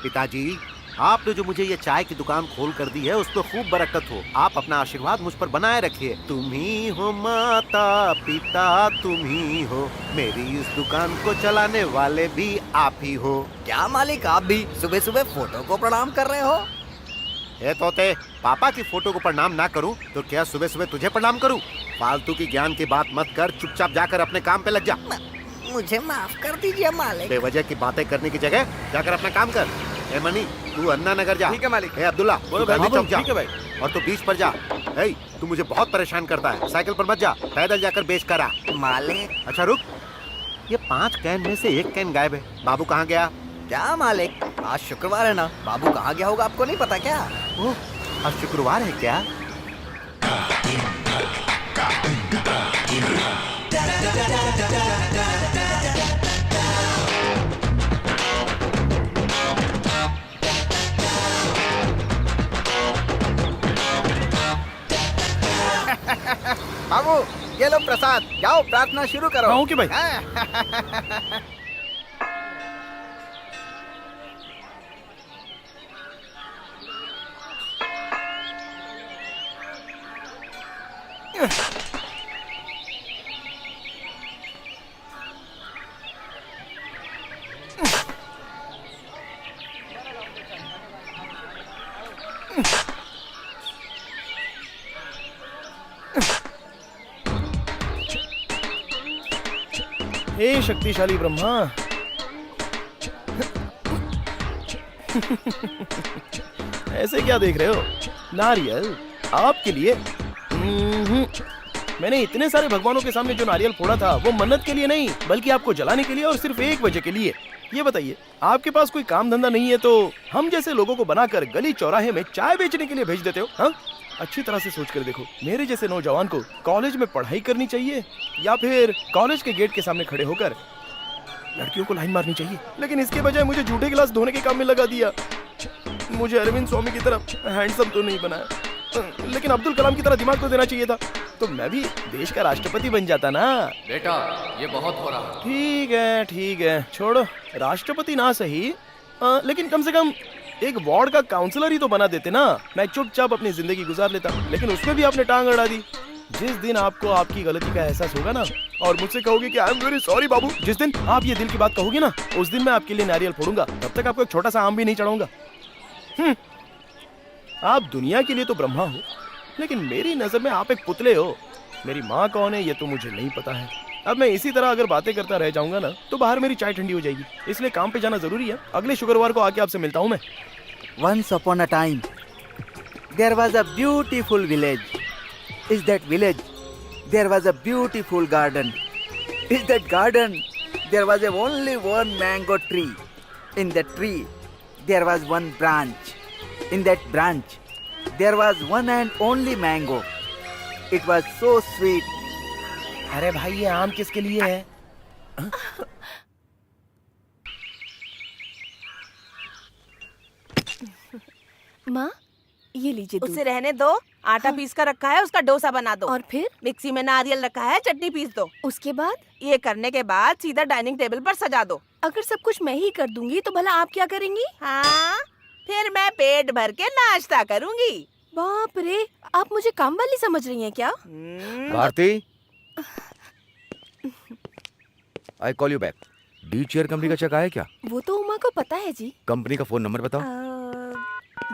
पिताजी, आपने जो मुझे ये चाय की दुकान खोल कर दी है उस पर खूब बरकत हो। आप अपना आशीर्वाद मुझ पर बनाए रखिए। तुम ही हो माता पिता, तुम ही हो, मेरी इस दुकान को चलाने वाले भी आप ही हो। क्या मालिक, आप भी सुबह सुबह फोटो को प्रणाम कर रहे हो? ए तोते, पापा की फोटो को प्रणाम ना करूं तो क्या सुबह सुबह तुझे प्रणाम करूं? फालतू की ज्ञान की बात मत कर, चुपचाप जाकर अपने काम पे लग जा। मुझे माफ कर दीजिए मालिक। बेवजह की बातें करने की जगह जाकर अपना काम कर। ए मनी, तू अन्ना नगर जा। ठीक है मालिक। ए अब्दुल्ला, बोलो तू गांधी भाई। चौक जा। ठीक है भाई। और तू बीच पर जा। ए, तू मुझे बहुत परेशान करता है। साइकिल पर मत जा, पैदल जाकर बेच कर आ। मालिक। अच्छा रुक, ये 5 कैन में से 1 कैन गायब है। बाबू कहाँ गया? क्या मालिक, आज शुक्रवार है ना, बाबू कहाँ गया होगा आपको नहीं पता क्या? ओह, आज शुक्रवार है क्या? बाबू, ये लो प्रसाद, जाओ प्रार्थना शुरू करो। हाँ, ओके भाई। हे शक्तिशाली ब्रह्मा, ऐसे क्या देख रहे हो? नारियल आपके लिए। मैंने इतने सारे भगवानों के सामने जो नारियल फोड़ा था वो मन्नत के लिए नहीं बल्कि आपको जलाने के लिए, और सिर्फ एक वजह के लिए। ये बताइए, आपके पास कोई काम धंधा नहीं है तो हम जैसे लोगों को बनाकर गली चौराहे में चाय बेचने के लिए भेज देते हो? हाँ, अच्छी तरह से सोच कर देखो, मेरे जैसे नौजवान को कॉलेज में पढ़ाई करनी चाहिए या फिर कॉलेज के गेट के सामने खड़े होकर लड़कियों को लाइन मारनी चाहिए? लेकिन इसके बजाय मुझे जूठे गिलास धोने के काम में लगा दिया। मुझे अरविंद स्वामी की तरह हैंडसम तो नहीं बनाया, लेकिन अब्दुल कलाम की तरह दिमाग तो देना चाहिए था, तो मैं भी देश का राष्ट्रपति बन जाता ना। बेटा, ये बहुत हो रहा है। ठीक है, छोड़ो, राष्ट्रपति ना सही, लेकिन कम से कम एक वार्ड का काउंसलर ही तो बना देते ना। मैं चुपचाप अपनी जिंदगी गुजार लेता, लेकिन उसमें भी आपने टांग अड़ा दी। जिस दिन आपको आपकी गलती का एहसास होगा ना और मुझसे कहोगे कि आई एम वेरी सॉरी बाबू, जिस दिन आप ये दिल की बात कहोगे ना, उस दिन मैं आपके लिए नारियल फोड़ूंगा। तब तक आपको एक छोटा सा आम भी नहीं चढ़ाऊंगा। आप दुनिया के लिए तो ब्रह्मा हो, लेकिन मेरी नजर में आप एक पुतले हो। मेरी माँ कौन है ये तो मुझे नहीं पता है। अब मैं इसी तरह अगर बातें करता रह जाऊंगा ना तो बाहर मेरी चाय ठंडी हो जाएगी, इसलिए काम पे जाना जरूरी है। अगले शुक्रवार को आके आपसे मिलता हूँ मैं। Once upon a time, there was a beautiful village. In that village, there was a beautiful garden. In that garden, there was only one mango tree. In that tree, there was one branch. In that branch, there was one and only mango. It was so sweet. अरे भाई, ये आम किसके लिए है? माँ, ये लीजिए दूध। उसे रहने दो, आटा पीस कर रखा है, उसका डोसा बना दो। और फिर मिक्सी में नारियल रखा है, चटनी पीस दो। उसके बाद? ये करने के बाद सीधा डाइनिंग टेबल पर सजा दो। अगर सब कुछ मैं ही कर दूंगी तो भला आप क्या करेंगी? हाँ, फिर मैं पेट भर के नाश्ता करूंगी। बाप रे, आप मुझे काम वाली समझ रही हैं क्या? Bharti, I call you back. D chair company का चेक आया क्या? वो तो उमा को पता है जी। कंपनी का फोन नंबर बताओ।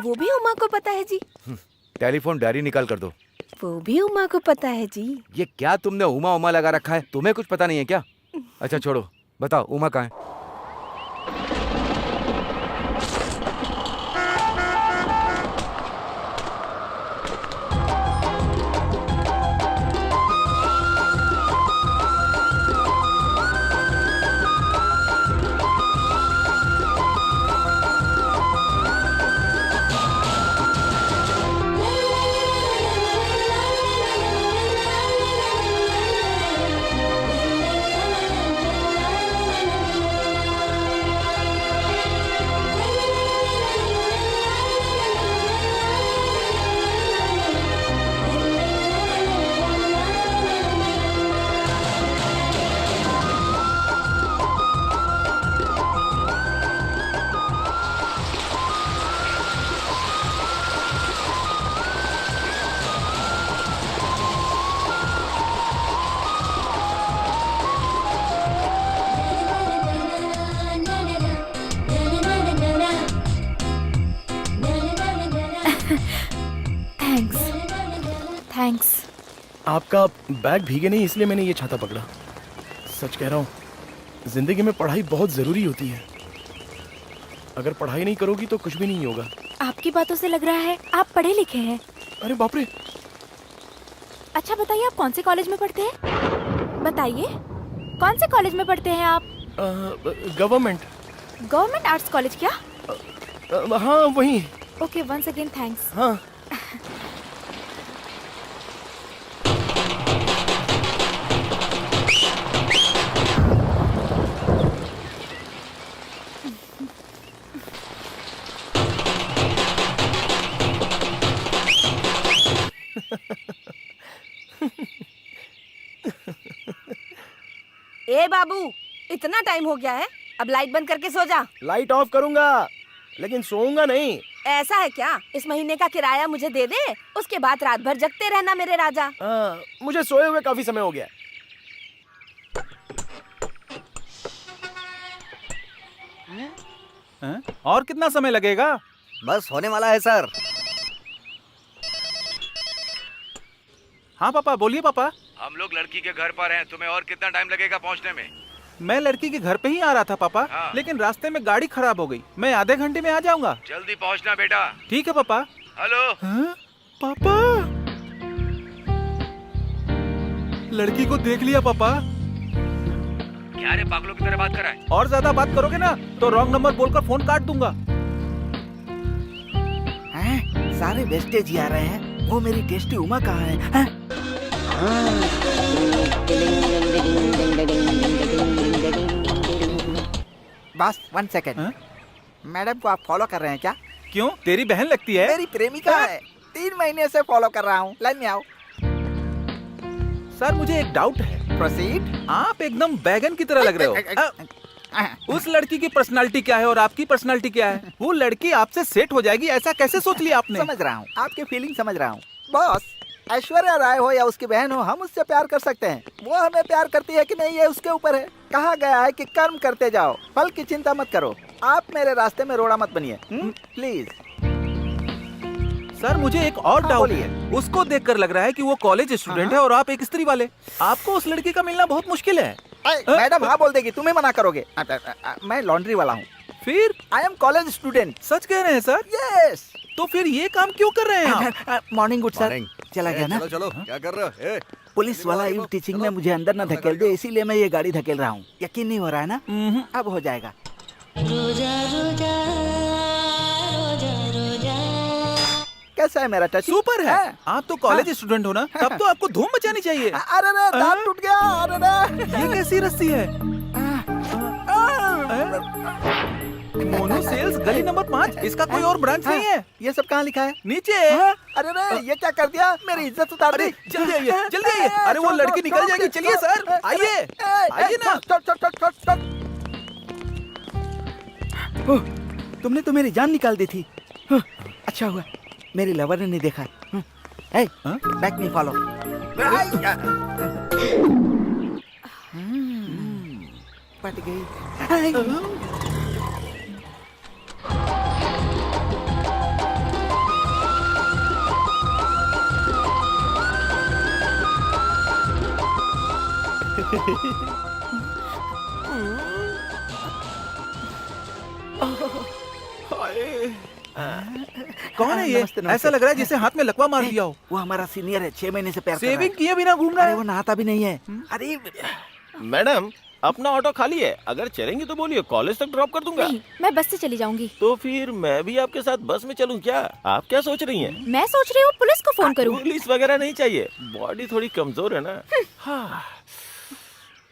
वो भी उमा को पता है जी। टेलीफोन डायरी निकाल कर दो। वो भी उमा को पता है जी। ये क्या तुमने उमा उमा लगा रखा है? तुम्हें कुछ पता नहीं है क्या? अच्छा छोड़ो, बताओ उमा कहाँ है? थैंक्स। आपका बैग भीगे नहीं इसलिए मैंने ये छाता पकड़ा। सच कह रहा हूँ, जिंदगी में पढ़ाई बहुत जरूरी होती है। अगर पढ़ाई नहीं करोगी तो कुछ भी नहीं होगा। आपकी बातों से लग रहा है आप पढ़े लिखे हैं। अरे बाप रे। अच्छा बताइए, आप कौन से कॉलेज में पढ़ते हैं? बताइए, कौन से कॉलेज में पढ़ते हैं आप? गवर्नमेंट। गवर्नमेंट आर्ट्स कॉलेज क्या? हाँ वही। Okay, once again thanks. हाँ। ए बाबू, इतना टाइम हो गया है, अब लाइट बंद करके सो जा। लाइट ऑफ करूंगा लेकिन सोऊंगा नहीं। ऐसा है क्या? इस महीने का किराया मुझे दे दे, उसके बाद रात भर जगते रहना मेरे राजा। मुझे सोए हुए काफी समय हो गया। और कितना समय लगेगा? बस होने वाला है सर। हाँ पापा, बोलिए पापा। हम लोग लड़की के घर पर हैं, तुम्हें और कितना टाइम लगेगा पहुंचने में? मैं लड़की के घर पे ही आ रहा था पापा। हाँ। लेकिन रास्ते में गाड़ी खराब हो गई। मैं आधे घंटे में आ जाऊंगा। जल्दी पहुंचना बेटा। ठीक है पापा। हेलो। हाँ? पापा, लड़की को देख लिया पापा। क्या रे पागलों की तरह बात कर रहा है? और ज्यादा बात करोगे ना तो रॉन्ग नंबर बोलकर फोन काट दूंगा। हैं? सारे वेस्टेज ही आ रहे हैं। वो मेरी टेस्टी उमा कहाँ है? हैं? बस 1 सेकेंड। हाँ? मैडम को आप फॉलो कर रहे हैं क्या? क्यों, तेरी बहन लगती है? मेरी प्रेमिका है। 3 महीने से फॉलो कर रहा हूँ। लाइन में आओ। सर मुझे एक डाउट है। प्रोसीड। आप एकदम बैगन की तरह लग रहे हो। उस लड़की की पर्सनालिटी क्या है और आपकी पर्सनालिटी क्या है? वो लड़की आपसे सेट हो जाएगी, ऐसा कैसे सोच लिया आपने? समझ रहा हूँ, आपकी फीलिंग समझ रहा हूँ। बॉस, ऐश्वर्या राय हो या उसकी बहन हो, हम उससे प्यार कर सकते हैं। वो हमें प्यार करती है कि नहीं, ये उसके ऊपर है। कहा गया है कि कर्म करते जाओ, फल की चिंता मत करो। आप मेरे रास्ते में रोड़ा मत बनिए, प्लीज। सर मुझे एक और हाँ, डाउट बोलिए। है। उसको देखकर लग रहा है कि वो कॉलेज स्टूडेंट है और आप एक स्त्री वाले। आपको उस लड़की का मिलना बहुत मुश्किल है। मैडम हाँ बोल देगी, तुम्हें मना करोगे? मैं लॉन्ड्री वाला हूँ। फिर आई एम कॉलेज स्टूडेंट। सच कह रहे हैं सर? यस। तो फिर ये काम क्यों कर रहे हैं आप? Morning good sir. चला गया ना? चलो क्या कर रहे हो? पुलिस वाला इव टीचिंग में मुझे अंदर न धकेल दे, इसीलिए मैं ये गाड़ी धकेल रहा हूँ। यकीन नहीं हो रहा है ना? अब हो जाएगा। कैसा है मेरा टच? सुपर है। आप तो कॉलेज स्टूडेंट हो ना, तब तो आपको धूम मचानी चाहिए। अरे रे, दांत टूट गया। अरे रे। ये कैसी रस्सी है? मोनू सेल्स गली नंबर 5। इसका कोई और ब्रांच नहीं है? ये सब कहाँ लिखा है? नीचे। अरे रे, ये क्या कर दिया? मेरी इज्जत उतार दी। जल्दी आइए, जल्दी आइए। अरे वो लड़की निकल जाएगी। चलिए सर, आइए आइए ना। तुमने तो मेरी जान निकाल दी थी। अच्छा हुआ मेरी लवर ने नहीं देखा। बैक मी फॉलो। पट गई। कौन है ये? नमस्ते, नमस्ते। ऐसा लग रहा है जैसे हाथ में लकवा मार दिया हो। वो हमारा सीनियर है, 6 महीने से प्यार कर रहा है। सेविंग किए बिना घूम रहा अरे है। वो नहाता भी नहीं है। अरे मैडम, अपना ऑटो खाली है, अगर चलेंगी तो बोलिए, कॉलेज तक ड्रॉप कर दूंगा। नहीं, मैं बस से चली जाऊंगी। तो फिर मैं भी आपके साथ बस में चलूं क्या? आप क्या सोच रही हैं? मैं सोच रही हूँ पुलिस को फोन करूँ। पुलिस वगैरह नहीं चाहिए, बॉडी थोड़ी कमजोर है ना। हाँ।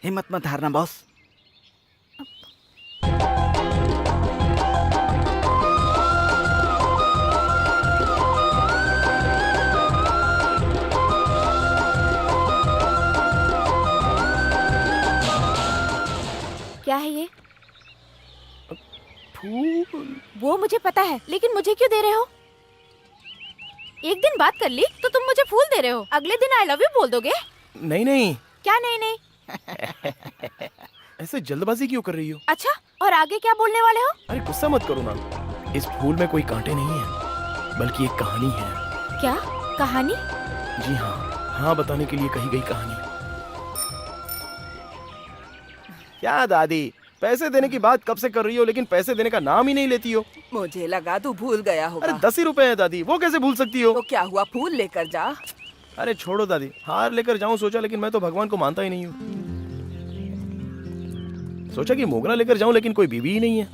हिम्मत मत हारना बॉस। क्या है ये? फूल। वो मुझे पता है, लेकिन मुझे क्यों दे रहे हो? एक दिन बात कर ली तो तुम मुझे फूल दे रहे हो, अगले दिन आई लव यू बोल दोगे? नहीं नहीं, क्या नहीं नहीं? ऐसे जल्दबाजी क्यों कर रही हो? अच्छा, और आगे क्या बोलने वाले हो? अरे गुस्सा मत करो ना, इस फूल में कोई कांटे नहीं है, बल्कि एक कहानी है। क्या कहानी? जी हाँ, हाँ बताने के लिए कही गई कहानी। क्या दादी, पैसे देने की बात कब से कर रही हो, लेकिन पैसे देने का नाम ही नहीं लेती हो। मुझे लगा तू भूल गया अरे होगा। 10 ही रुपए है दादी, वो कैसे भूल सकती हो। तो क्या हुआ, फूल लेकर जा। अरे छोड़ो दादी, हार लेकर जाऊं सोचा, लेकिन मैं तो भगवान को मानता ही नहीं हूँ। सोचा कि मोगरा लेकर जाऊं, लेकिन कोई बीवी ही नहीं है।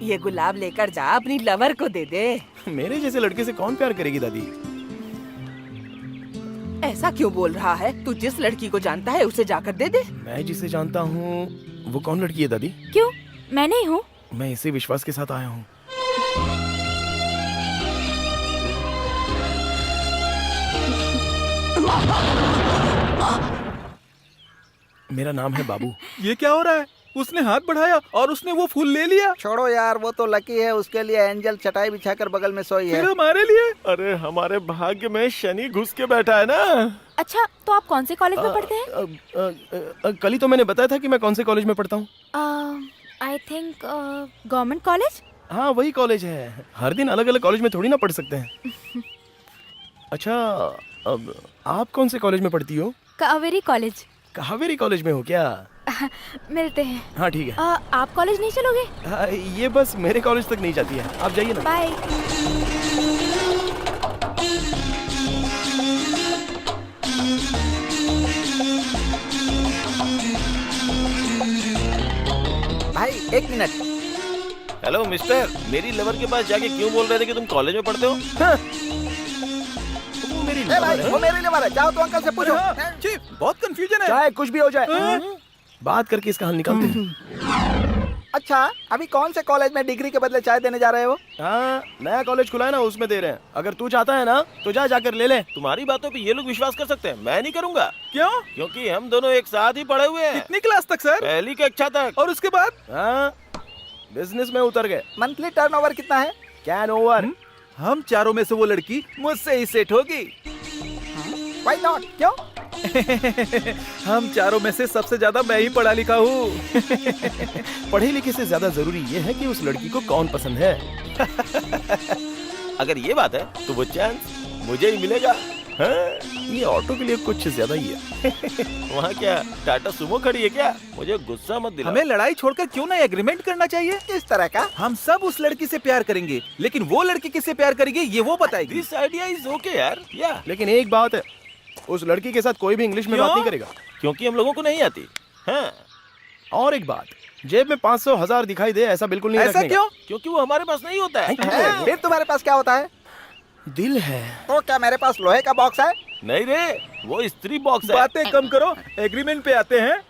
ये गुलाब लेकर जा, अपनी लवर को दे दे। मेरे जैसे लड़के से कौन प्यार करेगी दादी। ऐसा क्यों बोल रहा है? तू जिस लड़की को जानता है उसे जाकर दे दे। मैं जिसे जानता हूँ वो कौन लड़की है दादी? क्यों? मैं नहीं हूँ। मैं इसी विश्वास के साथ आया हूँ। मेरा नाम है बाबू। ये क्या हो रहा है? उसने हाथ बढ़ाया और उसने वो फूल ले लिया। छोड़ो यार, वो तो लकी है, उसके लिए एंजल चटाई बिछाकर बगल में सोई है। फिर हमारे लिए? अरे हमारे भाग्य में शनि घुस के बैठा है ना। अच्छा, तो आप कौन से कॉलेज में पढ़ते हैं? कल ही तो मैंने बताया था कि मैं कौन से कॉलेज में पढ़ता हूँ। I think government college. हाँ वही कॉलेज है। हर दिन अलग अलग कॉलेज में थोड़ी ना पढ़ सकते हैं। अच्छा, अब आप कौन से कॉलेज में पढ़ती हो? कावेरी कॉलेज। कावेरी कॉलेज में हो क्या? मिलते हैं। हाँ ठीक है। आप कॉलेज नहीं चलोगे? ये बस मेरे कॉलेज तक नहीं जाती है, आप जाइए ना। बाय। भाई एक मिनट। हेलो मिस्टर, मेरी लवर के पास जाके क्यों बोल रहे थे कि तुम कॉलेज में पढ़ते हो? वो मेरी ए भाई, वो मेरे लिए है, जाओ तो अंकल से पूछो। बहुत कंफ्यूजन है। चाहे कुछ भी हो जाए, बात करके इसका हल निकालते हैं। अच्छा, अभी कौन से कॉलेज में डिग्री के बदले चाय देने जा रहे हो? हाँ, नया कॉलेज खुला है ना, उसमें दे रहे हैं। अगर तू चाहता है ना तो जा जाकर ले ले। तुम्हारी बातों पे ये लोग विश्वास कर सकते हैं, मैं नहीं करूंगा। क्यों? क्योंकि हम दोनों एक साथ ही पढ़े हुए हैं। कितनी क्लास तक सर? पहली कक्षा तक। और उसके बाद? हाँ, बिजनेस में उतर गए। मंथली टर्नओवर कितना है? Can over. हम चारों में से वो लड़की मुझसे ही सेट होगी। Why not? क्यों? हम चारों में से सबसे ज्यादा मैं ही पढ़ा लिखा हूँ। पढ़े लिखे से ज्यादा जरूरी ये है कि उस लड़की को कौन पसंद है। अगर ये बात है तो वो चांस मुझे ही मिलेगा। हाँ? ये ऑटो के लिए कुछ ज्यादा ही है। वहाँ क्या टाटा सुमो खड़ी है क्या? मुझे गुस्सा मत दिलाओ। हमें लड़ाई छोड़कर क्यों ना एग्रीमेंट करना चाहिए? किस तरह का? हम सब उस लड़की से प्यार करेंगे, लेकिन वो लड़की किससे प्यार करेगी ये वो बताएगी। दिस आइडिया इज ओके यार। या लेकिन एक बात है, उस लड़की के साथ कोई भी इंग्लिश में क्यों? बात नहीं करेगा। क्योंकि हम लोगों को नहीं आती। हाँ। और एक बात, जेब में 500 1000 दिखाई दे ऐसा बिल्कुल नहीं ऐसा रखने क्यों? क्योंकि वो हमारे पास नहीं होता है। फिर तुम्हारे पास क्या होता है? का। दिल है। तो क्या मेरे पास लोहे का बॉक्स है? नहीं रे, वो स्त्री बॉक्स है। बातें कम करो, एग्रीमेंट पे आते हैं।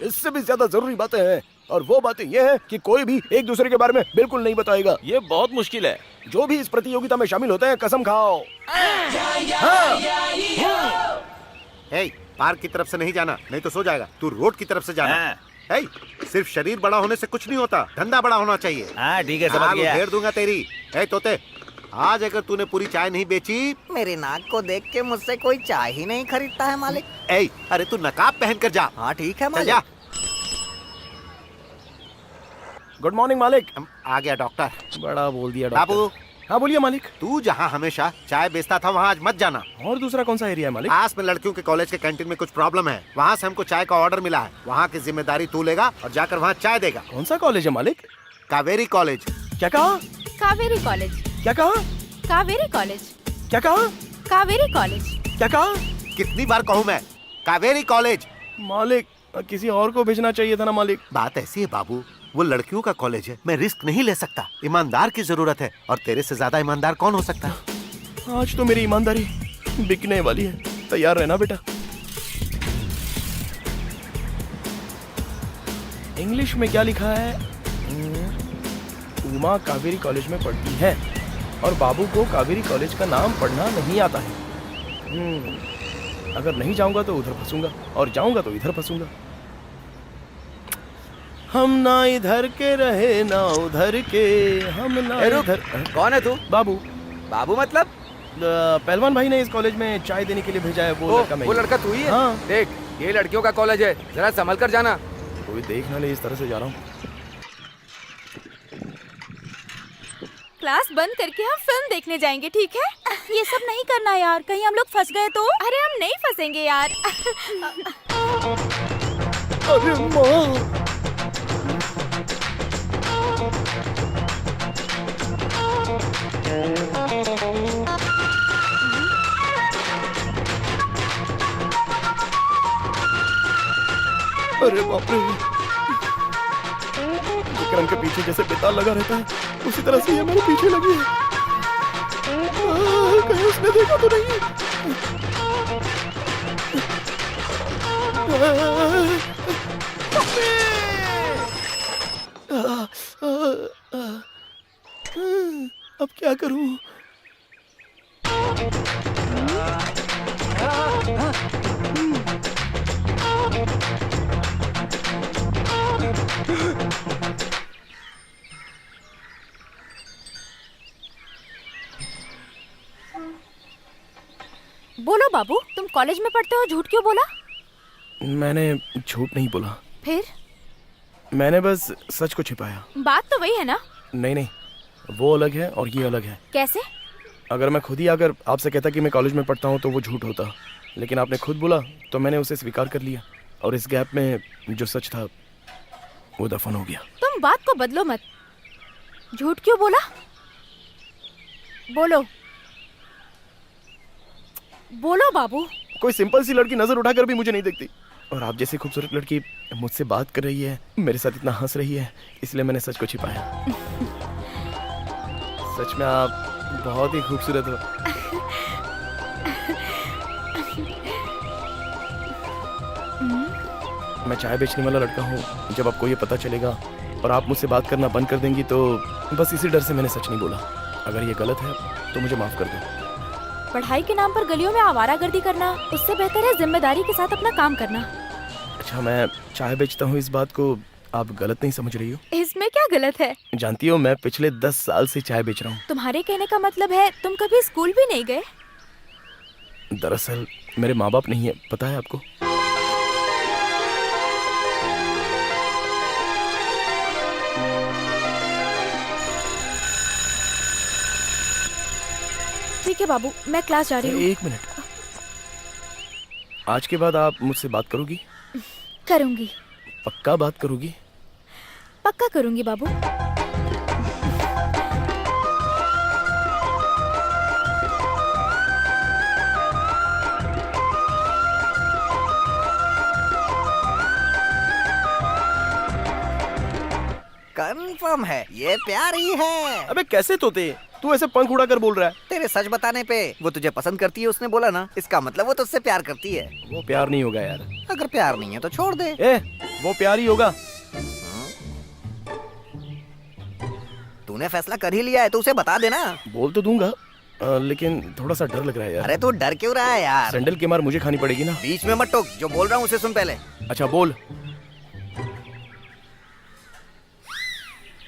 इससे भी ज्यादा जरूरी बातें हैं, और वो बातें ये है कि कोई भी एक दूसरे के बारे में बिल्कुल नहीं बताएगा। ये बहुत मुश्किल है। जो भी इस प्रतियोगिता में शामिल होते हैं कसम खाओ। हे, पार्क की तरफ से नहीं जाना, नहीं तो सो जाएगा। तू रोड की तरफ से जाना। हे, सिर्फ शरीर बड़ा होने से कुछ नहीं होता, धंधा बड़ा होना चाहिए। हाँ ठीक है, आलू घेर दूंगा तेरी। हे तोते, आज अगर तूने पूरी चाय नहीं बेची। मेरे नाक को देख के मुझसे कोई चाय ही नहीं खरीदता है मालिक। ए, अरे तू नकाब पहन कर जा। हाँ ठीक है चल मालिक। जा। गुड मॉर्निंग मालिक। आ गया डॉक्टर। बड़ा बोल दिया डॉक्टर। बाबू, हाँ बोलिए मालिक। तू जहाँ हमेशा चाय बेचता था वहाँ आज मत जाना। और दूसरा कौन सा एरिया है मालिक? पास में लड़कियों के कॉलेज के कैंटीन में कुछ प्रॉब्लम है, वहाँ से हमको चाय का ऑर्डर मिला है। वहाँ की जिम्मेदारी तू लेगा और जाकर वहाँ चाय देगा। कौन सा कॉलेज है मालिक? कावेरी कॉलेज। क्या कहा? कावेरी कॉलेज। क्या कहा? कावेरी कॉलेज। क्या कहा? कावेरी कॉलेज। क्या कहा? कितनी बार कहूँ मैं, कावेरी कॉलेज। मालिक, किसी और को भेजना चाहिए था ना मालिक। बात ऐसी है बाबू, वो लड़कियों का कॉलेज है, मैं रिस्क नहीं ले सकता। ईमानदार की जरूरत है, और तेरे से ज्यादा ईमानदार कौन हो सकता है? आज तो मेरी ईमानदारी बिकने वाली है, तैयार रहना बेटा। इंग्लिश में क्या लिखा है? उमा कावेरी कॉलेज में पढ़ती है और बाबू को कावेरी कॉलेज का नाम पढ़ना नहीं आता है। अगर नहीं जाऊंगा तो उधर फंसूंगा, और जाऊंगा तो इधर फंसूंगा। हम ना इधर के रहे ना उधर के, हम ना इधर। कौन है तू? बाबू। बाबू मतलब? पहलवान भाई ने इस कॉलेज में चाय देने के लिए भेजा है। वो लड़का मैं वो ही। लड़का तू ही है? हाँ। देख, ये लड़कियों का कॉलेज है, जरा संभल कर जाना। कोई देख ना ले, इस तरह से जा रहा हूँ। क्लास बंद करके हम फिल्म देखने जाएंगे, ठीक है? ये सब नहीं करना यार, कहीं हम लोग फंस गए तो। अरे हम नहीं फंसेंगे यार। अरे माँ, अरे बाप रे, विक्रम के पीछे जैसे बेताल लगा रहता है उसी तरह से ये मेरे पीछे लगी है। कहीं उसने देखा तो नहीं? अब क्या करूं? बोलो बाबू, तुम कॉलेज में पढ़ते हो, झूठ क्यों बोला? मैंने झूठ नहीं बोला, फिर? मैंने बस सच को छिपाया। बात तो वही है ना? नहीं नहीं, वो अलग है और ये अलग है। कैसे? अगर मैं खुद ही आकर आपसे कहता कि मैं कॉलेज में पढ़ता हूँ तो वो झूठ होता, लेकिन आपने खुद बोला तो मैंने उसे स्वीकार कर लिया, और इस गैप में जो सच था वो दफन हो गया। तुम बात को बदलो मत। झूठ क्यों बोला? बोलो बोलो बाबू। कोई सिंपल सी लड़की नजर उठाकर भी मुझे नहीं देखती, और आप जैसी खूबसूरत लड़की मुझसे बात कर रही है, मेरे साथ इतना हंस रही है, इसलिए मैंने सच को छिपाया। सच में आप बहुत ही खूबसूरत हो। मैं चाय बेचने वाला लड़का हूँ। जब आपको ये पता चलेगा और आप मुझसे बात करना बंद कर देंगी तो बस इसी डर से मैंने सच नहीं बोला। अगर ये गलत है तो मुझे माफ कर दो। पढ़ाई के नाम पर गलियों में आवारागर्दी करना उससे बेहतर है जिम्मेदारी के साथ अपना काम करना। अच्छा, मैं चाय बेचता हूँ, इस बात को आप गलत नहीं समझ रही हो? इसमें क्या गलत है? जानती हो, मैं पिछले 10 साल से चाय बेच रहा हूँ। तुम्हारे कहने का मतलब है तुम कभी स्कूल भी नहीं गए? दरअसल मेरे माँ बाप नहीं है, पता है आपको? ठीक है बाबू, मैं क्लास जा रही हूँ। एक मिनट, आज के बाद आप मुझसे बात करोगी? करूंगी, पक्का बात करोगी? पक्का करूंगी बाबू। कंफर्म है, ये प्यार ही है। अबे कैसे तोते, तू ऐसे पंख उड़ाकर बोल रहा है? तेरे सच बताने पे वो तुझे पसंद करती है, उसने बोला ना, इसका मतलब वो तुझसे प्यार करती है। वो प्यार नहीं होगा यार। अगर प्यार नहीं है तो छोड़ दे। ए, वो प्यार ही होगा। तूने फैसला कर ही लिया है तो उसे बता देना। बोल तो दूंगा, लेकिन थोड़ा सा डर लग रहा है यार। अरे तू डर क्यों रहा है यार? सैंडल की मार मुझे खानी पड़ेगी ना। बीच में मत टोक, जो बोल रहा हूँ उसे सुन पहले। अच्छा बोल।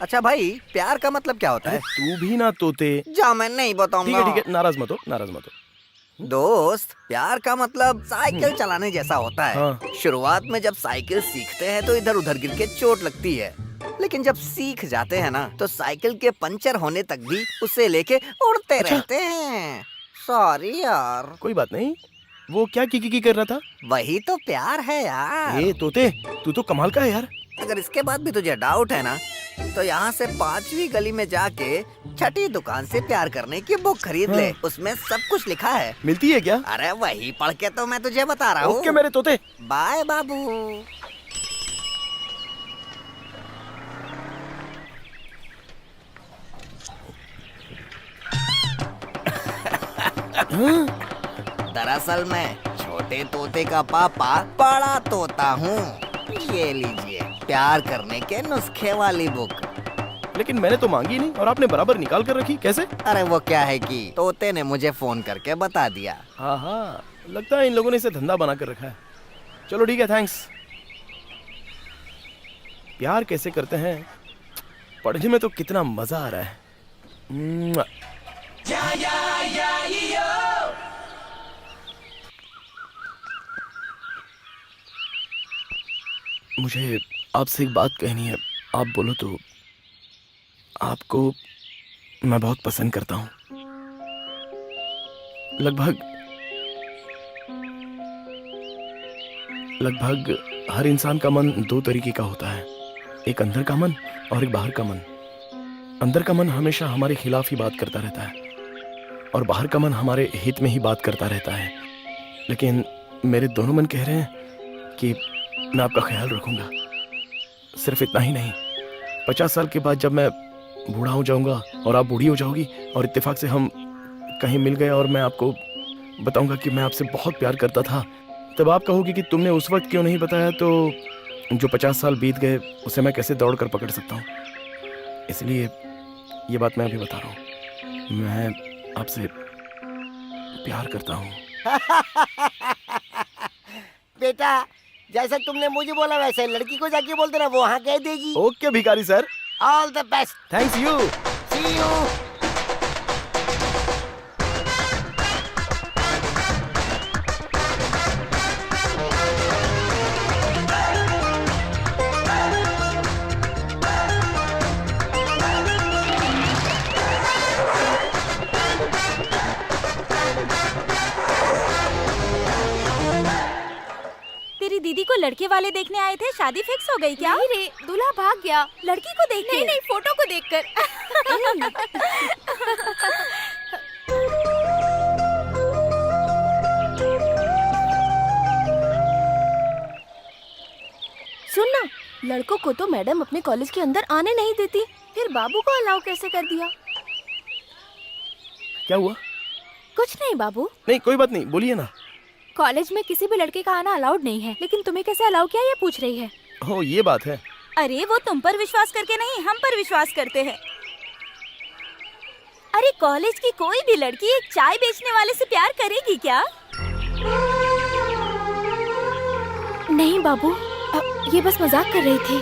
अच्छा भाई, प्यार का मतलब क्या होता अरे है? तू भी ना तोते। जा, मैं नहीं ठीक बताऊंगा। है ठीक है, नाराज मत हो, नाराज मत हो। दोस्त, प्यार का मतलब साइकिल चलाने जैसा होता है। हाँ। शुरुआत में जब साइकिल सीखते हैं तो इधर उधर गिर के चोट लगती है, लेकिन जब सीख जाते हैं ना तो साइकिल के पंचर होने तक भी उसे लेके उड़ते रहते हैं। सॉरी यार। कोई बात नहीं। वो क्या की कर रहा था? वही तो प्यार है यार। ए तोते, तू तो कमाल का है यार। अगर इसके बाद भी तुझे डाउट है ना तो यहाँ से 5वीं गली में जाके 6ठी दुकान से प्यार करने की बुक खरीद ले। हाँ। उसमें सब कुछ लिखा है। मिलती है क्या? अरे वही पढ़ के तो मैं तुझे बता रहा हूँ। ओके मेरे तोते। बाय बाबू। दरअसल मैं छोटे तोते का पापा बड़ा तोता हूँ। ये लीजिए प्यार करने के नुस्खे वाली बुक। लेकिन मैंने तो मांगी नहीं और आपने बराबर निकाल कर रखी, कैसे? अरे वो क्या है कि तोते ने मुझे फोन करके बता दिया। हाँ हाँ, लगता है इन लोगों ने इसे धंधा बना कर रखा है। चलो ठीक है, थैंक्स। प्यार कैसे करते हैं पढ़ने में तो कितना मजा आ रहा है। मुआ। मुझे आपसे एक बात कहनी है, आप बोलो तो। आपको मैं बहुत पसंद करता हूँ। लगभग हर इंसान का मन दो तरीके का होता है, एक अंदर का मन और एक बाहर का मन। अंदर का मन हमेशा हमारे खिलाफ ही बात करता रहता है और बाहर का मन हमारे हित में ही बात करता रहता है। लेकिन मेरे दोनों मन कह रहे हैं कि मैं आपका ख्याल रखूंगा। सिर्फ इतना ही नहीं, 50 साल के बाद जब मैं बूढ़ा हो जाऊंगा और आप बूढ़ी हो जाओगी और इत्तेफाक से हम कहीं मिल गए और मैं आपको बताऊंगा कि मैं आपसे बहुत प्यार करता था, तब आप कहोगी कि तुमने उस वक्त क्यों नहीं बताया, तो जो 50 साल बीत गए उसे मैं कैसे दौड़ कर पकड़ सकता हूँ। इसलिए ये बात मैं अभी बता रहा हूँ, मैं आपसे प्यार करता हूँ। बेटा, जैसा तुमने मुझे बोला वैसे लड़की को जाके बोल देना, वो वहाँ कह देगी। Okay Bhikhari sir, all the best. Thanks you. See you. तेरी दीदी को लड़के वाले देखने आए थे, शादी फिक्स हो गई क्या? नहीं रे, दूल्हा भाग गया। लड़की को देखने? नहीं नहीं, फोटो को देखकर। सुन ना, लड़कों को तो मैडम अपने कॉलेज के अंदर आने नहीं देती, फिर बाबू को अलाउ कैसे कर दिया? क्या हुआ? कुछ नहीं बाबू। नहीं, कोई बात नहीं, बोलिए ना। कॉलेज में किसी भी लड़के का आना अलाउड नहीं है, लेकिन तुम्हें कैसे अलाउ किया ये पूछ रही है। हो, ये बात है। अरे वो तुम पर विश्वास करके नहीं, हम पर विश्वास करते हैं। अरे कॉलेज की कोई भी लड़की एक चाय बेचने वाले से प्यार करेगी क्या? नहीं बाबू, ये बस मजाक कर रही थी।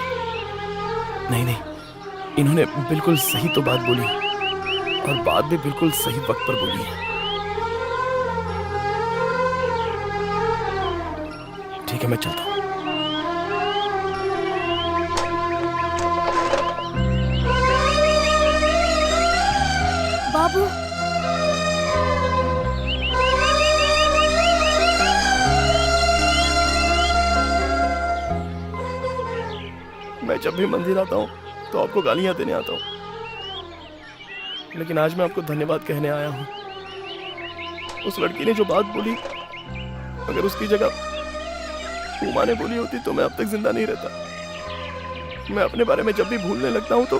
नहीं नहीं, इन्होंने बिल्कुल सही तो बात बोली और बात भी बिल्कुल सही वक्त पर बोली है। ठीक है, मैं चलता हूँ। बाबू, मैं जब भी मंदिर आता हूँ तो आपको गालियाँ देने आता हूँ, लेकिन आज मैं आपको धन्यवाद कहने आया हूँ। उस लड़की ने जो बात बोली, अगर उसकी जगह उमा ने बोली होती तो मैं अब तक जिंदा नहीं रहता। मैं अपने बारे में जब भी भूलने लगता हूँ तो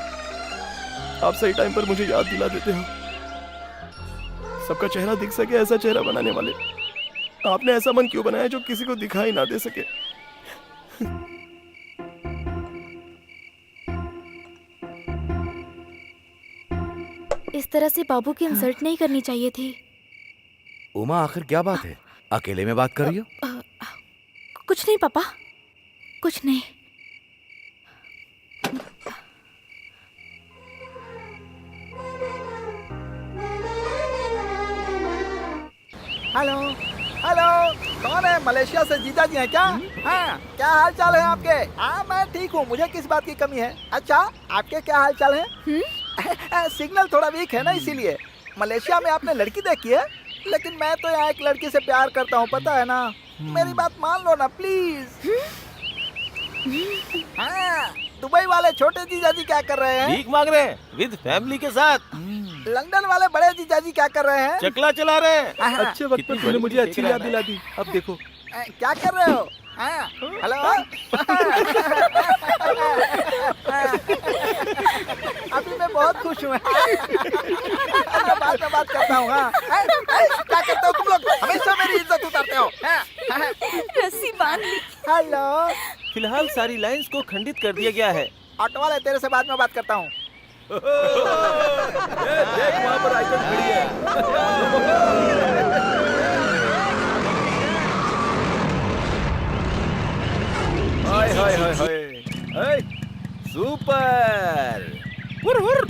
आप सही टाइम पर मुझे याद दिला देते हो। सबका चेहरा दिख सके ऐसा चेहरा बनाने वाले आपने ऐसा मन क्यों बनाया जो किसी को दिखाई ना दे सके? इस तरह से बाबू की इंसल्ट नहीं करनी चाहिए थी। उमा, आखिर क्या बात है? अकेले में बात कर रही हो? कुछ नहीं पापा, कुछ नहीं। हेलो हेलो, कौन है? मलेशिया से जीजा जी हैं क्या? हाँ, क्या हाल चाल है आपके? हाँ, मैं ठीक हूँ, मुझे किस बात की कमी है? अच्छा, आपके क्या हाल चाल है? सिग्नल थोड़ा वीक है ना, इसीलिए। मलेशिया में आपने लड़की देखी है, लेकिन मैं तो यहाँ एक लड़की से प्यार करता हूँ, पता है ना? मेरी बात मान लो ना प्लीज। हाँ, दुबई वाले छोटे जीजा जी क्या कर रहे हैं? भीख मांग रहे हैं विद फैमिली के साथ। लंदन वाले बड़े जीजा जी क्या कर रहे हैं? चकला चला रहे हैं। अच्छे वक्त पर तूने मुझे अच्छी याद दिला दी। अब देखो क्या कर रहे हो? हाँ, हेलो। अभी मैं बहुत खुश हूँ। बाद में बात करता हूँ। हाँ, क्या करते हो तुम लोग? हमेशा मेरी इज्जत उतारते हो। रस्सी बांध ली। हेलो, फिलहाल सारी लाइंस को खंडित कर दिया गया है। ऑटो वाले, तेरे से बाद में बात करता हूँ। देख वहाँ पर आइटम खड़ी है। हाय हाय हाय हाय, सुपर। हुर हुर।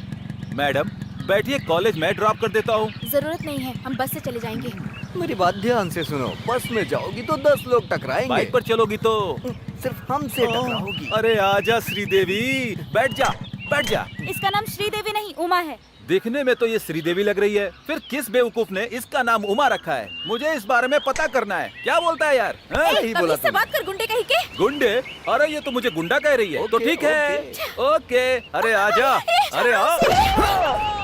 मैडम बैठिए, कॉलेज मैं ड्रॉप कर देता हूँ। जरूरत नहीं है, हम बस से चले जाएंगे। मेरी बात ध्यान से सुनो, बस में जाओगी तो 10 लोग टकराएंगे। बाइक पर चलोगी तो सिर्फ हमसे टकराओगी। अरे आजा श्रीदेवी, बैठ जा बैठ जा। इसका नाम श्रीदेवी नहीं, उमा है। देखने में तो ये श्रीदेवी लग रही है, फिर किस बेवकूफ ने इसका नाम उमा रखा है? मुझे इस बारे में पता करना है। क्या बोलता है यार? हाँ? ए, तमीज से बात कर गुंडे कहीं के। गुंडे? अरे ये तो मुझे गुंडा कह रही है। तो ठीक है, ओके। अरे आजा, अरे आओ।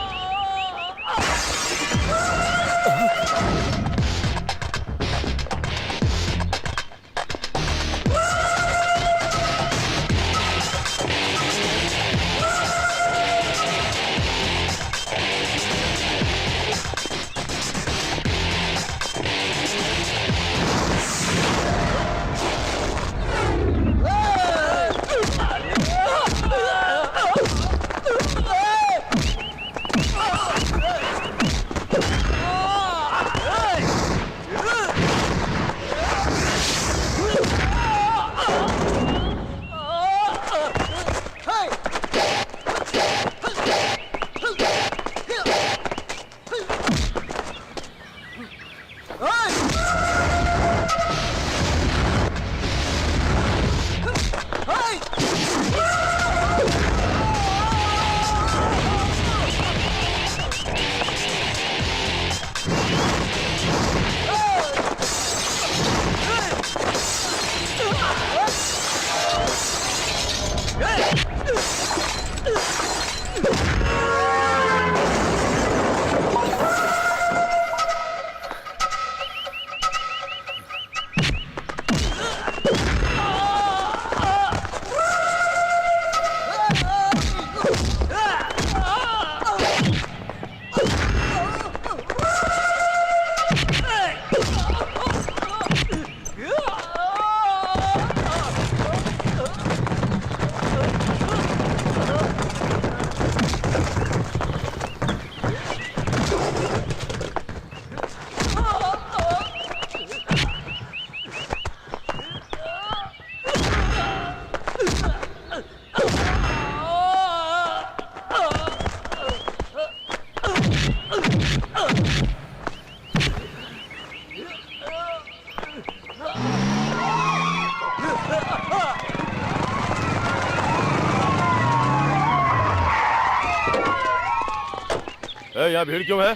यहाँ भीड़ क्यों है?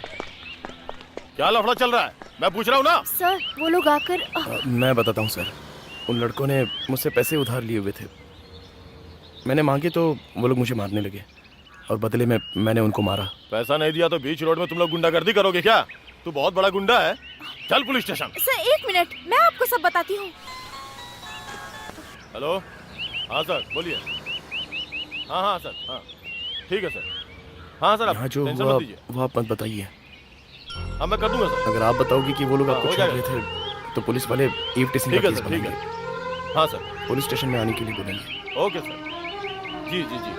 क्या लफड़ा चल रहा है? मैं पूछ रहा हूँ ना। सर वो लोग आकर मैं बताता हूँ सर। उन लड़कों ने मुझसे पैसे उधार लिए हुए थे। मैंने मांगे तो वो लोग मुझे मारने लगे और बदले में मैंने उनको मारा। पैसा नहीं दिया तो बीच रोड में तुम लोग गुंडागर्दी करोगे क्या? तू बहुत बड़ा गुंडा है। चल पुलिस स्टेशन। सर एक मिनट, मैं आपको सब बताती हूँ। हेलो, हाँ सर बोलिए। हाँ हाँ सर, हाँ ठीक है सर। हाँ सर, आप यहाँ जो टेंशन हुआ मत लीजिए। वो आप मत बताइए। हाँ मैं कर दूंगा सर। अगर आप बताओगे कि वो लोग हाँ, आपको हो छेड़ जाएगा। रहे थे तो पुलिस वाले ईवटीजिंग ठीक का है केस सर, ठीक बनाएंगे। है। हाँ सर। पुलिस स्टेशन में आने के लिए बोलेंगे। Okay sir. जी जी जी।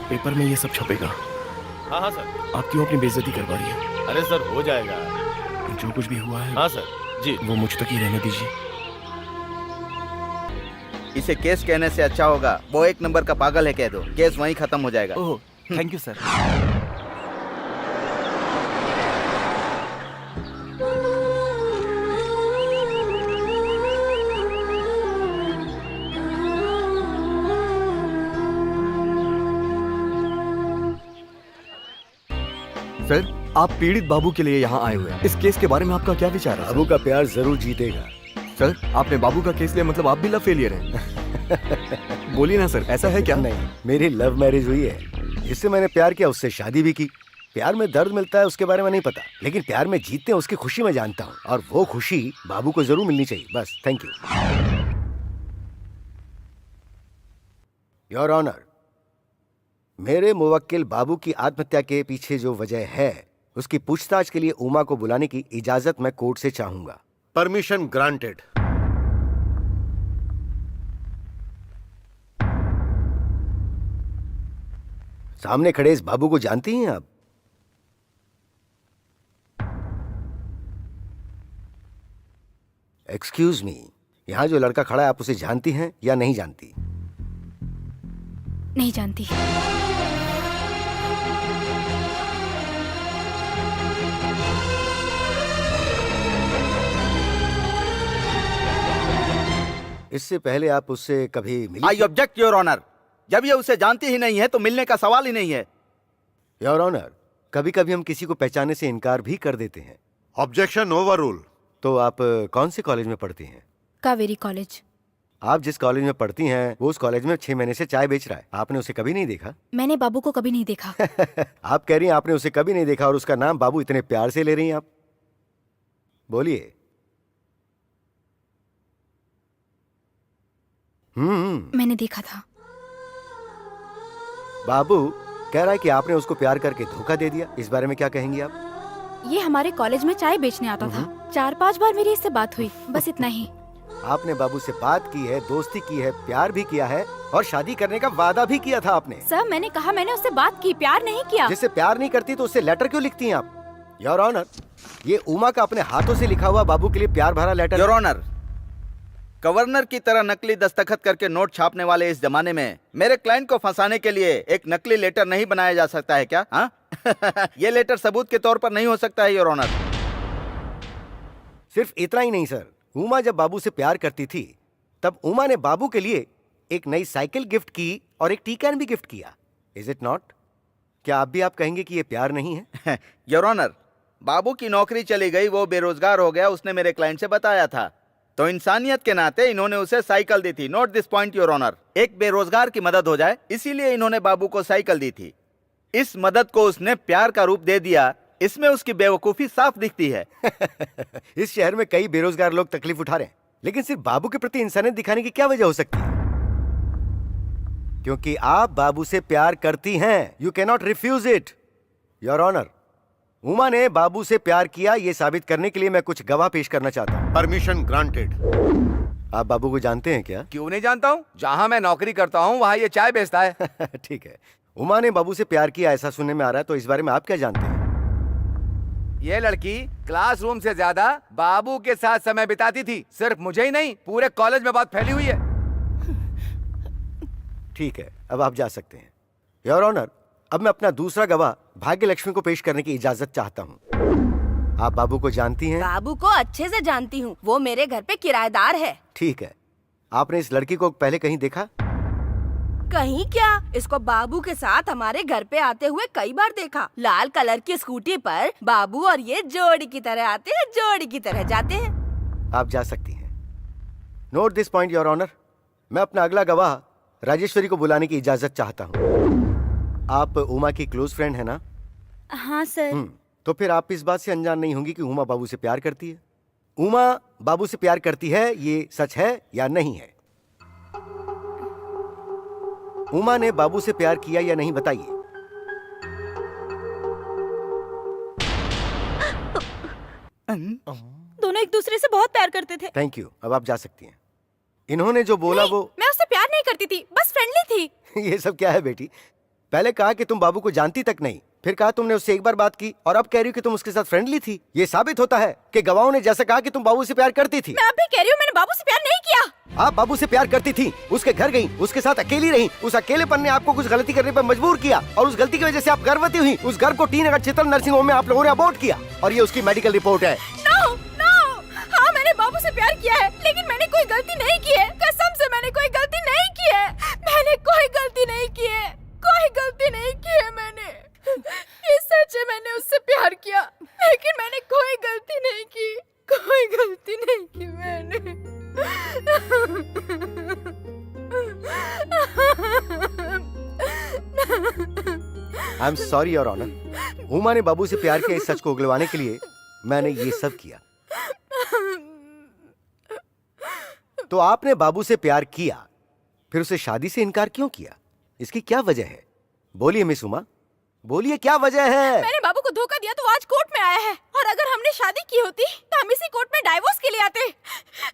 पेपर में ये सब छपेगा। हाँ हाँ सर। आप क्यों अपनी बेइज्जती करवा रही है? अरे सर हो जाएगा। जो कुछ भी हुआ है हाँ सर जी। वो मुझ तक ही रहने दीजिए। इसे केस कहने से अच्छा होगा वो एक नंबर का पागल है कह दो, केस वहीं खत्म हो जाएगा। Oh thank you sir. Sir आप पीड़ित बाबू के लिए यहाँ आए हुए हैं। इस केस के बारे में आपका क्या विचार है? बाबू का प्यार जरूर जीतेगा। सर आपने बाबू का केस लिया मतलब आप भी लव फेलियर हैं। बोलिए ना सर, ऐसा है क्या? नहीं, मेरी लव मैरिज हुई है। जिससे मैंने प्यार किया उससे शादी भी की। प्यार में दर्द मिलता है उसके बारे में नहीं पता, लेकिन प्यार में जीतते हैं उसकी खुशी मैं जानता हूँ, और वो खुशी बाबू को जरूर मिलनी चाहिए। बस थैंक यू योर ऑनर। मेरे मुवक्किल बाबू की आत्महत्या के पीछे जो वजह है उसकी पूछताछ के लिए उमा को बुलाने की इजाजत मैं कोर्ट से चाहूंगा। Permission granted. सामने खड़े इस बाबू को जानती हैं आप? एक्सक्यूज मी, यहां जो लड़का खड़ा है आप उसे जानती हैं या नहीं जानती? नहीं जानती। इससे पहले आप उससे कभी मिली? I object your honour. जब ये उसे जानती ही नहीं है तो मिलने का सवाल ही नहीं है। योर ऑनर, कभी कभी हम किसी को पहचानने से इनकार भी कर देते हैं। Objection over rule. तो आप कौन से कॉलेज में पढ़ती हैं? कावेरी कॉलेज। आप जिस कॉलेज में पढ़ती हैं वो उस कॉलेज में 6 महीने से चाय बेच रहा है। आपने उसे कभी नहीं देखा? मैंने बाबू को कभी नहीं देखा। आप कह रही हैं आपने उसे कभी नहीं देखा और उसका नाम बाबू इतने प्यार से ले रही हैं आप? बोलिए। मैंने देखा था। बाबू कह रहा है कि आपने उसको प्यार करके धोखा दे दिया। इस बारे में क्या कहेंगी आप? ये हमारे कॉलेज में चाय बेचने आता था। 4-5 बार मेरी इससे बात हुई, बस इतना ही। आपने बाबू से बात की है, दोस्ती की है, प्यार भी किया है और शादी करने का वादा भी किया था आपने। सर मैंने कहा मैंने उससे बात की, प्यार नहीं किया। जिससे प्यार नहीं करती तो उससे लेटर क्यों लिखती हैं आप? योर ऑनर, ये उमा का अपने हाथों से लिखा हुआ बाबू के लिए प्यार भरा लेटर। योर ऑनर, गवर्नर की तरह नकली दस्तखत करके नोट छापने वाले इस जमाने में मेरे क्लाइंट को फंसाने के लिए एक नकली लेटर नहीं बनाया जा सकता है क्या? हाँ? ये लेटर सबूत के तौर पर नहीं हो सकता है योर ऑनर। सिर्फ इतना ही नहीं सर, उमा जब बाबू से प्यार करती थी तब उमा ने बाबू के लिए एक नई साइकिल गिफ्ट की और एक टी कैन भी गिफ्ट किया। Is it not? क्या आप भी आप कहेंगे कि ये प्यार नहीं है? योर ऑनर, बाबू की नौकरी चली गई, वो बेरोजगार हो गया, उसने मेरे क्लाइंट से बताया था, तो इंसानियत के नाते इन्होंने उसे साइकिल दी थी। Note this point your honour. एक बेरोजगार की मदद हो जाए इसीलिए इन्होंने बाबू को साइकिल दी थी। इस मदद को उसने प्यार का रूप दे दिया, इसमें उसकी बेवकूफी साफ दिखती है। इस शहर में कई बेरोजगार लोग तकलीफ उठा रहे हैं, लेकिन सिर्फ बाबू के प्रति इंसानियत दिखाने की क्या वजह हो सकती है? क्योंकि आप बाबू से प्यार करती हैं। You can not refuse it. Your honour, Uma ने बाबू से प्यार किया, ये साबित करने के लिए मैं कुछ गवाह पेश करना चाहता हूँ। Permission granted. आप बाबू को जानते हैं क्या? क्यों नहीं जानता हूँ, जहाँ मैं नौकरी करता हूँ वहाँ ये चाय बेचता है। ठीक है, उमा ने बाबू से प्यार किया ऐसा सुनने में आ रहा है, तो इस बारे में आप क्या जानते हैं? ये लड़की क्लासरूम से ज्यादा बाबू के साथ समय बिताती थी। सिर्फ मुझे ही नहीं, पूरे कॉलेज में बात फैली हुई है। ठीक है, अब आप जा सकते हैं। योर ऑनर, अब मैं अपना दूसरा गवाह भाग्य लक्ष्मी को पेश करने की इजाजत चाहता हूँ। आप बाबू को जानती हैं? बाबू को अच्छे से जानती हूँ, वो मेरे घर पे किराएदार है। ठीक है, आपने इस लड़की को पहले कहीं देखा? कहीं क्या, इसको बाबू के साथ हमारे घर पे आते हुए कई बार देखा। लाल कलर की स्कूटी पर बाबू और ये जोड़ी की तरह आते हैं, जोड़ी की तरह जाते हैं। आप जा सकती हैं। Note this point your honour. मैं अपना अगला गवाह राजेश्वरी को बुलाने की इजाजत चाहता हूँ। आप उमा की क्लोज फ्रेंड है ना? हाँ सर। तो फिर आप इस बात से अनजान नहीं होंगी कि उमा बाबू से प्यार करती है। उमा बाबू से प्यार करती है, ये सच है या नहीं है? उमा ने बाबू से प्यार किया या नहीं, बताइए। दोनों एक दूसरे से बहुत प्यार करते थे। थैंक यू, अब आप जा सकती हैं। इन्होंने जो बोला वो मैं उससे प्यार नहीं करती थी, बस फ्रेंडली थी। ये सब क्या है बेटी? पहले कहा कि तुम बाबू को जानती तक नहीं, फिर कहा तुमने उससे एक बार बात की और अब कह रही हो कि तुम उसके साथ फ्रेंडली थी। ये साबित होता है कि गवाहों ने जैसा कहा कि तुम बाबू से प्यार करती थी। मैं अब भी कह रही हूँ, मैंने बाबू से प्यार नहीं किया। आप बाबू से प्यार करती थी, उसके घर गई, उसके साथ अकेली रही। उस अकेलेपन ने आपको कुछ गलती करने पर मजबूर किया और उस गलती की वजह से आप गर्भवती हुई। उस गर्भ को टी नगर चित्तल नर्सिंग होम में आप लोगों ने अबॉर्ट किया और ये उसकी मेडिकल रिपोर्ट है। नो नो, हाँ मैंने बाबू से प्यार किया है, लेकिन मैंने कोई गलती नहीं की है। कसम से मैंने कोई गलती नहीं की है। मैंने कोई गलती नहीं की है, कोई गलती नहीं की है मैंने। ये सच है, मैंने उससे प्यार किया, लेकिन मैंने कोई गलती नहीं की, कोई गलती नहीं की मैंने। I am sorry your honour. Uma ने बाबू से प्यार किया, इस सच को उगलवाने के लिए मैंने ये सब किया। तो आपने बाबू से प्यार किया, फिर उसे शादी से इनकार क्यों किया? इसकी क्या वजह है? बोलिए मिस उमा, बोलिए क्या वजह है? मैंने बाबू को धोखा दिया तो आज कोर्ट में आया है, और अगर हमने शादी की होती तो हम इसी कोर्ट में डाइवोर्स के लिए आते।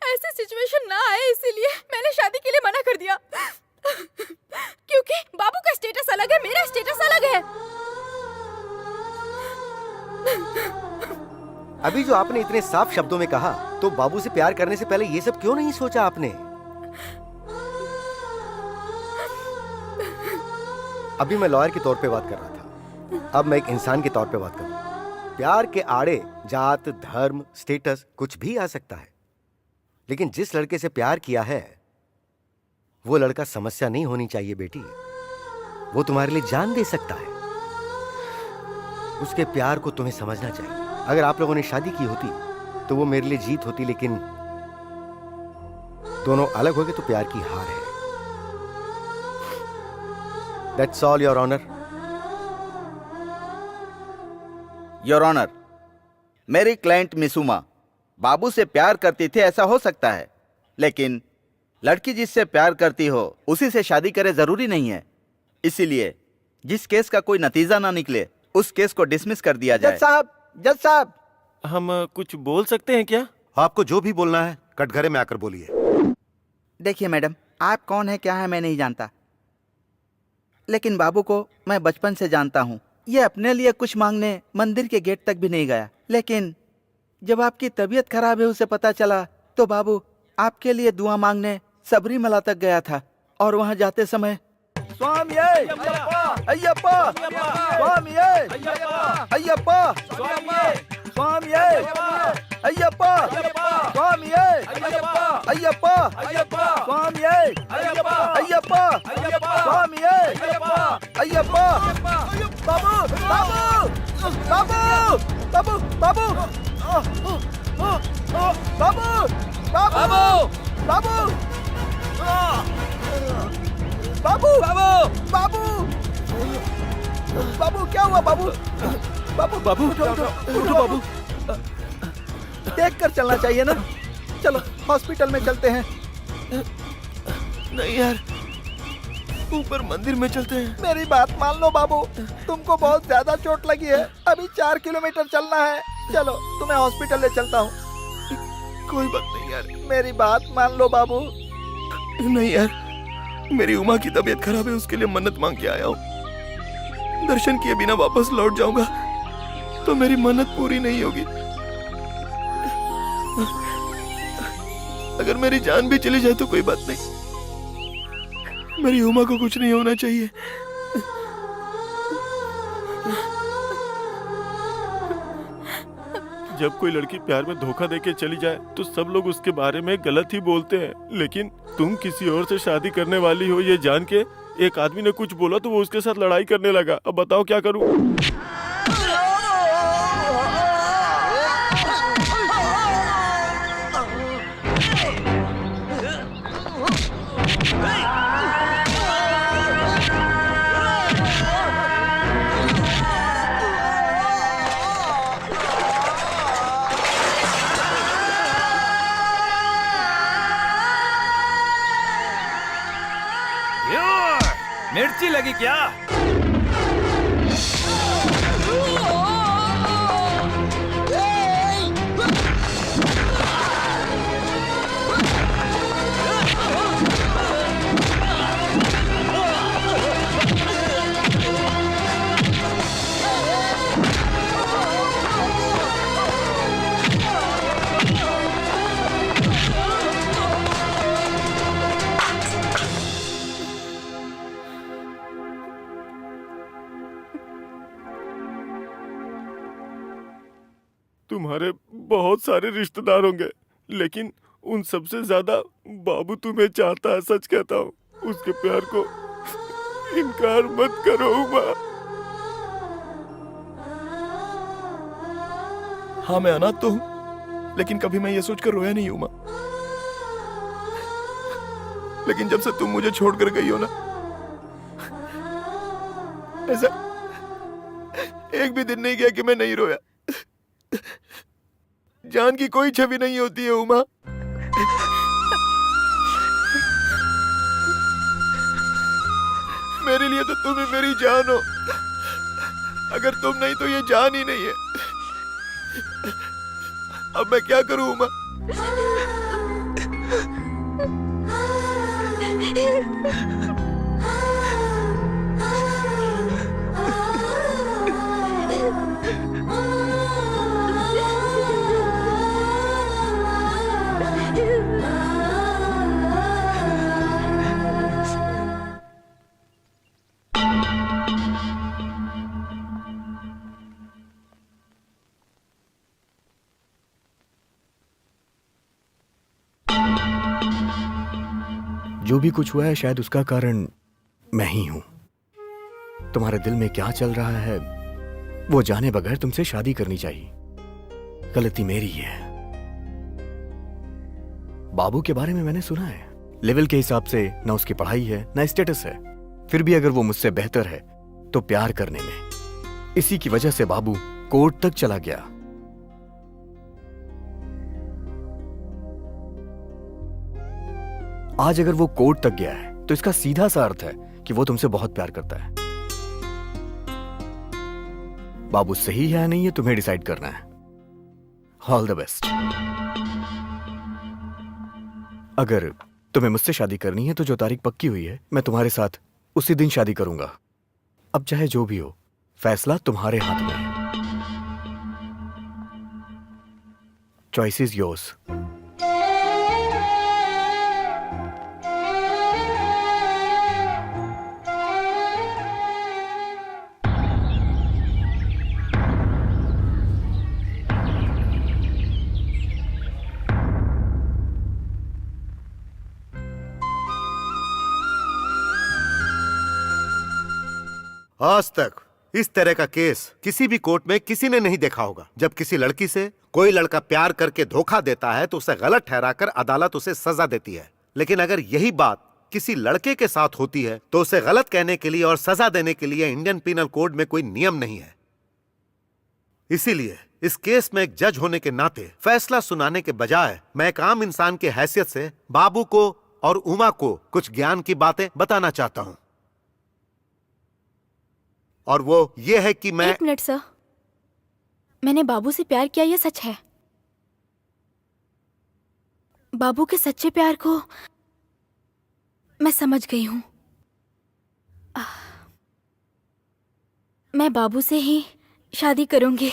ऐसी सिचुएशन ना आए इसीलिए मैंने शादी के लिए मना कर दिया, क्योंकि बाबू का स्टेटस अलग है, मेरा स्टेटस अलग है। अभी जो आपने इतने साफ शब्दों में कहा, तो बाबू से प्यार करने से पहले ये सब क्यों नहीं सोचा आपने? अभी मैं लॉयर के तौर पे बात कर रहा था, अब मैं एक इंसान के तौर पे बात कर रहा हूं। प्यार के आड़े जात, धर्म, स्टेटस कुछ भी आ सकता है, लेकिन जिस लड़के से प्यार किया है वो लड़का समस्या नहीं होनी चाहिए बेटी। वो तुम्हारे लिए जान दे सकता है। उसके प्यार को तुम्हें समझना चाहिए। अगर आप लोगों ने शादी की होती तो वो मेरे लिए जीत होती, लेकिन दोनों अलग हो गए तो प्यार की हार है। That's all your honour. Your honour, मेरी क्लाइंट मिसुमा बाबू से प्यार करती थी, ऐसा हो सकता है, लेकिन लड़की जिससे प्यार करती हो उसी से शादी करे जरूरी नहीं है। इसीलिए जिस केस का कोई नतीजा ना निकले उस केस को डिसमिस कर दिया जाए। जज साहब, हम कुछ बोल सकते हैं क्या? आपको जो भी बोलना है कटघरे में आकर बोलिए। देखिए मैडम, आप कौन है क्या है मैं नहीं जानता, लेकिन बाबू को मैं बचपन से जानता हूँ। ये अपने लिए कुछ मांगने मंदिर के गेट तक भी नहीं गया, लेकिन जब आपकी तबीयत खराब है उसे पता चला तो बाबू आपके लिए दुआ मांगने सबरीमला तक गया था। और वहाँ जाते समय स्वामी अय्यप्पा, अय्यप्पा, स्वामी अय्यप्पा, स्वामी अय्यप्पा, स्वामी अय्यप्पा, स्वामी अय्यप्पा, स्वामी अय्यप्पा। बाबू, बाबू, बाबू, बाबू, बाबू, बाबू, बाबू, बाबू, बाबू, बाबू, बाबू, क्या हुआ बाबू? बाबू, बाबू, उठो बाबू, देख कर चलना चाहिए ना। चलो हॉस्पिटल में चलते हैं। नहीं यार, ऊपर मंदिर में चलते हैं। मेरी बात मान लो बाबू, तुमको बहुत ज्यादा चोट लगी है, अभी 4 किलोमीटर चलना है। चलो तुम्हें हॉस्पिटल ले चलता हूँ। कोई बात नहीं यार। मेरी बात मान लो बाबू। नहीं यार, मेरी उमा की तबीयत खराब है, उसके लिए मन्नत मांग के आया हूँ। दर्शन किए बिना वापस लौट जाऊंगा तो मेरी मन्नत पूरी नहीं होगी। अगर मेरी जान भी चली जाए तो कोई बात नहीं, मेरी उमा को कुछ नहीं होना चाहिए। जब कोई लड़की प्यार में धोखा देके चली जाए तो सब लोग उसके बारे में गलत ही बोलते हैं, लेकिन तुम किसी और से शादी करने वाली हो ये जान के एक आदमी ने कुछ बोला तो वो उसके साथ लड़ाई करने लगा। अब बताओ क्या करूं? मिर्ची लगी क्या? तुम्हारे बहुत सारे रिश्तेदार होंगे, लेकिन उन सबसे ज्यादा बाबू तुम्हें चाहता है। सच कहता हूँ, उसके प्यार को इनकार मत करो उमा। हाँ मैं अनाथ तो हूँ, लेकिन कभी मैं ये सोचकर रोया नहीं उमा। लेकिन जब से तुम मुझे छोड़कर गई हो ना, ऐसा एक भी दिन नहीं गया कि मैं नहीं रोया। जान की कोई छवि नहीं होती है उमा। मेरे लिए तो तुम ही मेरी जान हो। अगर तुम नहीं तो ये जान ही नहीं है। अब मैं क्या करूं उमा? जो भी कुछ हुआ है शायद उसका कारण मैं ही हूं। तुम्हारे दिल में क्या चल रहा है वो जाने बगैर तुमसे शादी करनी चाहिए। गलती मेरी है। बाबू के बारे में मैंने सुना है, लेवल के हिसाब से ना उसकी पढ़ाई है ना स्टेटस है, फिर भी अगर वो मुझसे बेहतर है तो प्यार करने में। इसी की वजह से बाबू कोर्ट तक चला गया। आज अगर वो कोर्ट तक गया है तो इसका सीधा सा अर्थ है कि वो तुमसे बहुत प्यार करता है। बाबू सही है या नहीं है तुम्हें डिसाइड करना है। All the best. अगर तुम्हें मुझसे शादी करनी है तो जो तारीख पक्की हुई है मैं तुम्हारे साथ उसी दिन शादी करूंगा। अब चाहे जो भी हो, फैसला तुम्हारे हाथ में है। Choice is yours. आज तक इस तरह का केस किसी भी कोर्ट में किसी ने नहीं देखा होगा। जब किसी लड़की से कोई लड़का प्यार करके धोखा देता है तो उसे गलत ठहराकर अदालत उसे सजा देती है, लेकिन अगर यही बात किसी लड़के के साथ होती है तो उसे गलत कहने के लिए और सजा देने के लिए इंडियन पिनल कोड में कोई नियम नहीं है। इसीलिए इस केस में एक जज होने के नाते फैसला सुनाने के बजाय मैं एक आम इंसान की हैसियत से बाबू को और उमा को कुछ ज्ञान की बातें बताना चाहता हूं, और वो ये है कि मैं। एक मिनट सर, मैंने बाबू से प्यार किया, ये सच है। बाबू के सच्चे प्यार को मैं समझ गई हूं। मैं बाबू से ही शादी करूंगी।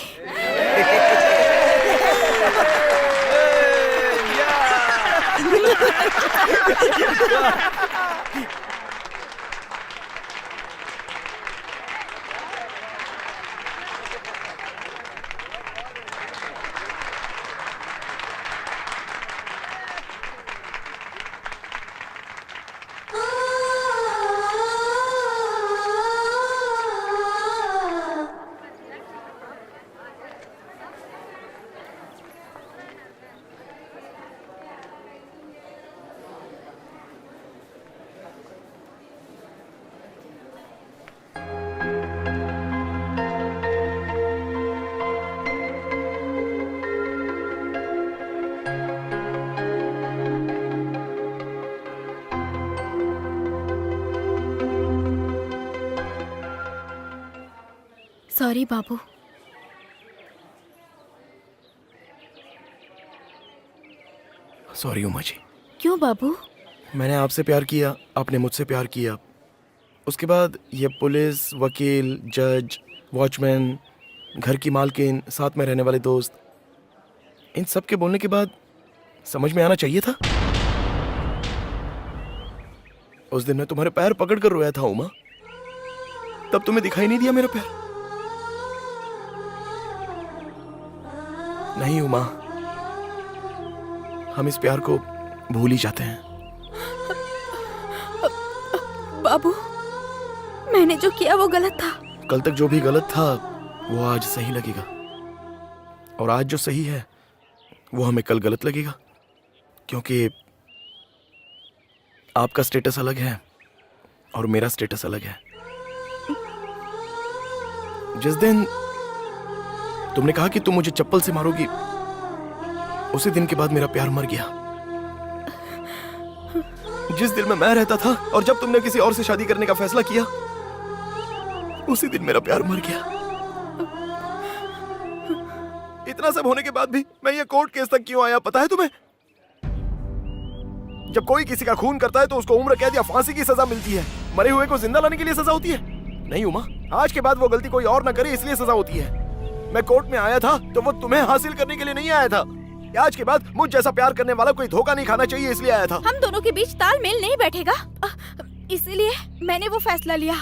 सॉरी बाबू। सॉरी उमा जी। क्यों बाबू? मैंने आपसे प्यार किया, आपने मुझसे प्यार किया। उसके बाद ये पुलिस, वकील, जज, वॉचमैन, घर की मालकिन, साथ में रहने वाले दोस्त, इन सब के बोलने के बाद समझ में आना चाहिए था। उस दिन मैं तुम्हारे पैर पकड़ कर रोया था उमा, तब तुम्हें दिखाई नहीं दिया मेरा पैर? नहीं उमा, हम इस प्यार को भूल ही जाते हैं। बाबू, मैंने जो किया वो गलत था। कल तक जो भी गलत था वो आज सही लगेगा, और आज जो सही है वो हमें कल गलत लगेगा, क्योंकि आपका स्टेटस अलग है और मेरा स्टेटस अलग है। जिस दिन तुमने कहा कि तुम मुझे चप्पल से मारोगी, उसी दिन के बाद मेरा प्यार मर गया। जिस दिल में मैं रहता था और जब तुमने किसी और से शादी करने का फैसला किया, उसी दिन मेरा प्यार मर गया। इतना सब होने के बाद भी मैं ये कोर्ट केस तक क्यों आया पता है तुम्हें? जब कोई किसी का खून करता है तो उसको उम्र कैद या फांसी की सजा मिलती है, मरे हुए को जिंदा लाने के लिए सजा होती है? नहीं उमा, आज के बाद वो गलती कोई और ना करे इसलिए सजा होती है। मैं कोर्ट में आया था तो वो तुम्हें हासिल करने के लिए नहीं आया था। आज के बाद मुझ जैसा प्यार करने वाला कोई धोखा नहीं खाना चाहिए इसलिए आया था। हम दोनों के बीच तालमेल नहीं बैठेगा, इसीलिए मैंने वो फैसला लिया।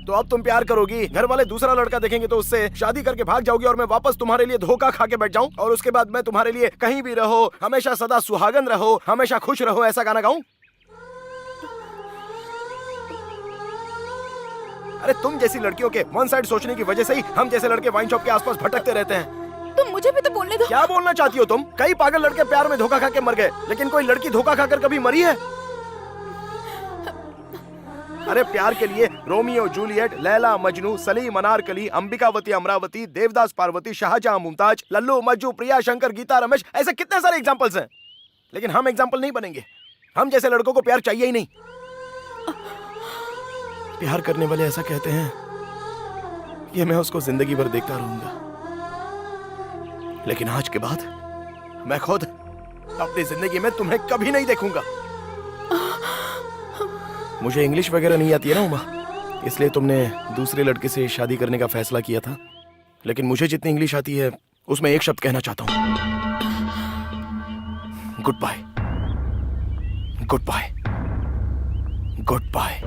तो अब तुम प्यार करोगी, घर वाले दूसरा लड़का देखेंगे तो उससे शादी करके भाग जाओगी और मैं वापस तुम्हारे लिए धोखा खा के बैठ जाऊं, और उसके बाद मैं तुम्हारे लिए कहीं भी रहो, हमेशा सदा सुहागन रहो, हमेशा खुश रहो, ऐसा गाना गाऊं? अरे तुम जैसी लड़कियों के वन साइड सोचने की वजह से ही हम जैसे लड़के वाइन शॉप के आसपास भटकते रहते हैं। तुम मुझे भी तो बोलने दो। क्या बोलना चाहती हो तुम? कई पागल लड़के प्यार में धोखा खा के मर गए, लेकिन कोई लड़की धोखा खाकर कभी मरी है? अरे प्यार के लिए रोमियो जूलियट, लैला मजनू, सलीम अनारकली, अंबिकावती अमरावती, देवदास पार्वती, शाहजहां मुमताज, लल्लू मज्जू, प्रिया शंकर, गीता रमेश, ऐसे कितने सारे एग्जांपल्स हैं। लेकिन हम एग्जांपल नहीं बनेंगे। हम जैसे लड़कों को प्यार चाहिए ही नहीं। प्यार करने वाले ऐसा कहते हैं कि मैं उसको जिंदगी भर देखता रहूंगा, लेकिन आज के बाद मैं खुद अपनी जिंदगी में तुम्हें कभी नहीं देखूंगा। मुझे इंग्लिश वगैरह नहीं आती है ना उमा, इसलिए तुमने दूसरे लड़के से शादी करने का फैसला किया था। लेकिन मुझे जितनी इंग्लिश आती है उसमें एक शब्द कहना चाहता हूं, goodbye, goodbye, good bye.